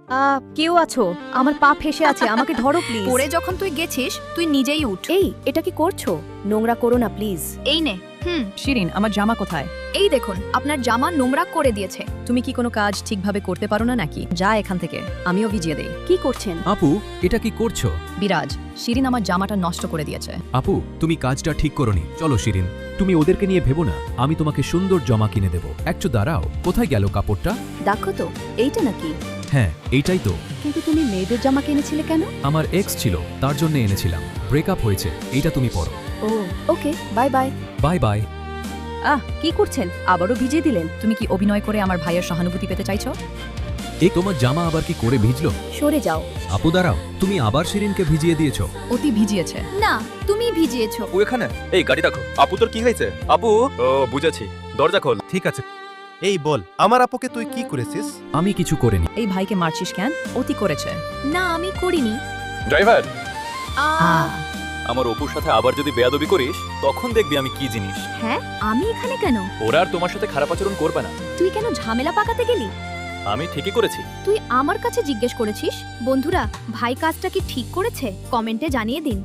কেউ আছো? আমার পা ফেসে আছে, আমাকে ধরো প্লিজ। পরে যখন তুই গেছিস তুই নিজেই উঠ। এই, এটা কি করছো? নোংরা করো না প্লিজ। এই নে। শিরিন, আমার জামা কোথায়? এই দেখুন, আপনার জামা নোংরা করে দিয়েছে। তুমি কি কোনো কাজ ঠিকভাবে করতে পারো না নাকি? যা এখান থেকে, আমিও ভিজিয়ে দেই। কি করছেন? আপু, এটা কি করছো? বিরাজ, শিরিন আমার জামাটা নষ্ট করে দিয়েছে। আপু, তুমি কাজটা ঠিক করোনি। চলো শিরিন, তুমি ওদেরকে নিয়ে ভেবো না, আমি তোমাকে সুন্দর জামা কিনে দেবো। একটু দাঁড়াও, কোথায় গেল কাপড়টা? দেখো তো, এইটা নাকি? হ্যাঁ, এইটাই তো। কিন্তু তুমি মেয়েদের জামা কিনেছিলে কেন? আমার এক্স ছিল, তার জন্য এনেছিলাম। ব্রেকআপ হয়েছে, এইটা তুমি পরো। ও, ওকে, বাই বাই। Bye bye. কি করছেন? আবারও ভিজিয়ে দিলেন। তুমি কি অভিনয় করে আমার ভাইয়ের সহানুভূতি পেতে চাইছো? এই তোমার জামা আবার কি করে ভিজলো? সরে যাও। আপু দাঁড়াও, তুমি আবার শিরিনকে ভিজিয়ে দিয়েছো। অতি ভিজিয়েছে। না, তুমি ভিজিয়েছো। ও এখানে। এই গাড়ি দেখো। আপু তোর কি হয়েছে? আপু। ও বুঝেছি, দরজা খোল। ঠিক আছে। এই বল, আমার আপুকে তুই কি করেছিস? আমি কিছু করিনি। এই ভাইকে মারছিস কেন? অতি করেছে। না, আমি করিনি। ড্রাইভার, আহ, আমার অপুর সাথে আবার যদি বেয়াদবি করিস তখন দেখবি আমি কি জিনিস। হ্যাঁ, আমি এখানে কেন? ওরা আর তোমার সাথে খারাপ আচরণ করবে না। তুই কেন ঝামেলা পাকাতে গেলি? আমি ঠিকই করেছি। তুই আমার কাছে জিজ্ঞেস করেছিস? বন্ধুরা, ভাই কাজটা কি ঠিক করেছে? কমেন্টে জানিয়ে দিন।